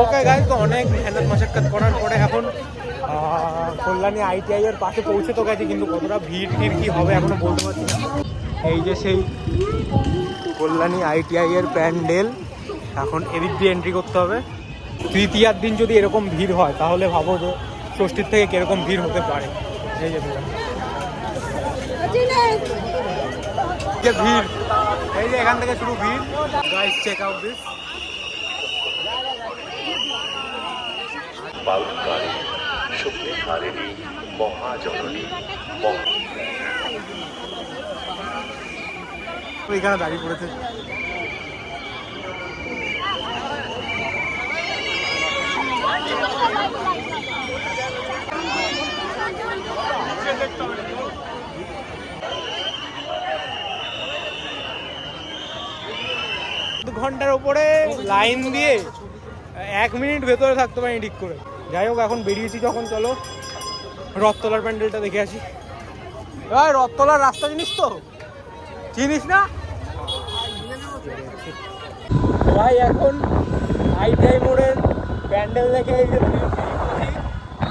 Okay guys, তো অনেক মেহনত মশাক্কত করার পরে এখন কল্যাণী ITI এর পাশে পৌঁছে তো গেছি, কিন্তু কতটা ভিড় কি হবে এখনো বলতে পারছি না। এই যে সেই কল্যাণী ITI এর প্যান্ডেল, এখন এদিক দিয়ে এন্ট্রি করতে হবে। তৃতীয়ার দিন যদি এরকম ভিড় হয় তাহলে ভাবো যে ষষ্ঠীর থেকে কিরকম ভিড় হতে পারে। এই যে ভিড়, এই যে এখান থেকে শুরু ভিড়। Guys check out this. বালকারী শুক্রহারিণী মহাজননী ওইখানে দাঁড়িয়ে পড়েছে। ঘন্টার উপরে লাইন দিয়ে 1 মিনিট ভেতরে থাকতে পারি ঠিক করে। যাই হোক, এখন বেরিয়েছি যখন, চলো রথতলার প্যান্ডেলটা দেখে আসি। রথতলার রাস্তা চিনিস তো? চিনিস না ভাই? এখন ITI মোড়ের প্যান্ডেল দেখে এই যে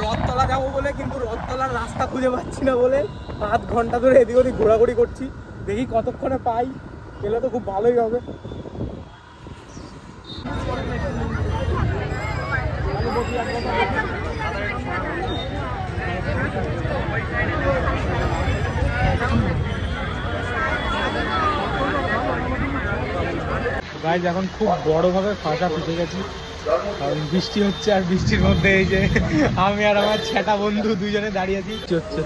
রথতলা যাবো বলে, কিন্তু রথতলার রাস্তা খুঁজে পাচ্ছি না বলে 5 ঘন্টা ধরে এদিক ওদিক ঘোরাঘুরি করছি। দেখি কতক্ষণে পাই, পেলে তো খুব ভালোই হবে। গাইজ এখন খুব বড়ভাবে ফাঁসা ফুটে গেছি, কারণ বৃষ্টি হচ্ছে, আর বৃষ্টির মধ্যে এই যে আমি আর আমার ছেটা বন্ধু দুজনে দাঁড়িয়ে আছি। হচ্ছে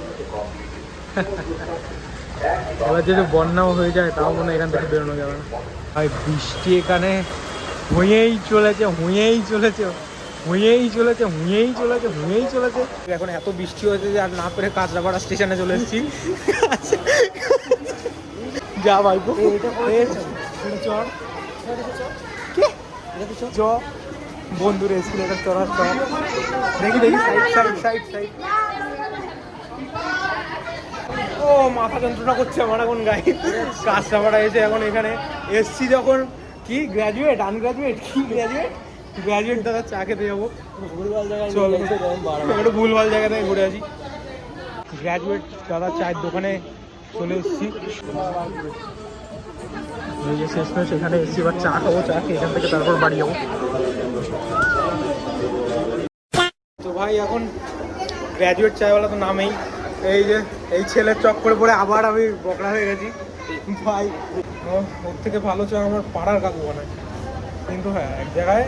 এবার যদি বন্যাও হয়ে যায় তাও মনে হয় এখান থেকে বেরোনো যাবে না। ভাই বৃষ্টি এখানে হুঁয়েই চলেছে, হুঁয়েই চলেছে, হুঁয়েই চলেছে, হুঁয়েই চলেছে, হুঁয়েই চলেছে। এখন এত বৃষ্টি হয়েছে যে আর না পেরে কাঁচরাপাড়া স্টেশনে চলে এসেছি। যা ভাই চল চ বন্ধুর এসকিলেটার চড়ার চল। দেখি দেখি সাইড সাইড সাইড। ও মাথা যন্ত্রণা করছে আমার এখন গায়ে। কাঁচরাপাড়া এসে এখন এখানে এসছি যখন, কি গ্র্যাজুয়েট আনগ্র্যাজুয়েট কি গ্র্যাজুয়েট দাদা চা খেতে যাবো। ভুলভাল জায়গায় একটু ভুলভাল জায়গা থেকে ঘুরে আসি। গ্র্যাজুয়েট দাদা চায়ের দোকানে চলে এসেছি। এই যে শেষমেশ এখানে এসেছি, এবার চা খাবো, চা খেয়ে এখান থেকে তারপর বাড়ি যাবো। তো ভাই এখন গ্র্যাজুয়েট চায়ওয়ালা তো নামেই, এই যে এই ছেলের চক্করে পড়ে আবার আমি বকরা হয়ে গেছি ভাই। ওর থেকে ভালো চা আমার পাড়ার কাকু বানায়। কিন্তু হ্যাঁ, এক জায়গায়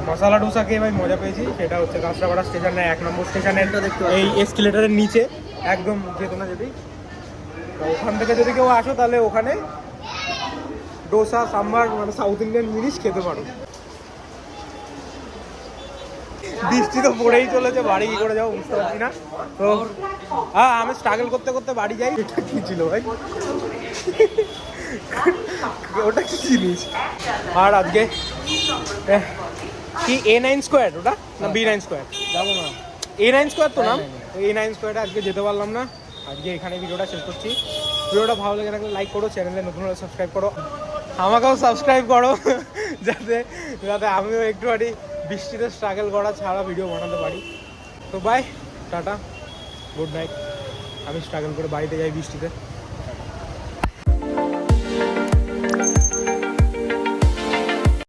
মশলা ডোসা খেয়ে ভাই মজা পেয়েছি, সেটা হচ্ছে কাঁচরাপাড়া স্টেশনে 1 নম্বর স্টেশনের এই এসকিলেটারের নিচে একদম যেত না যদি, ওখান থেকে যদি কেউ আসো তাহলে ওখানে ডোসা সাম্বার মানে সাউথ ইন্ডিয়ান জিনিস খেতে পারো। বৃষ্টি তো পড়েই চলেছে, বাড়ি কি করে যাবো বুঝতে পারছি না। তো হ্যাঁ, আমি স্ট্রাগল করতে করতে বাড়ি যাই। এটা কি ছিল ভাই? ওটা কি জিনিস? আর আজকে কি A9 স্কোয়ার ওটা না B9 স্কোয়ার? যাবো না, A9 স্কোয়ার তো নাম। A9 স্কোয়ারে আজকে যেতে পারলাম না। আজকে এখানে ভিডিওটা শেষ করছি। ভিডিওটা ভালো লেগে থাকলে লাইক করো, চ্যানেলে নতুন হলে সাবস্ক্রাইব করো, আমাকেও সাবস্ক্রাইব করো যাতে যাতে আমিও একটুখানি বৃষ্টিতে স্ট্রাগল করা ছাড়া ভিডিও বানাতে পারি। তো বাই, টাটা, গুড নাইট। আমি স্ট্রাগল করে বাড়িতে যাই বৃষ্টিতে।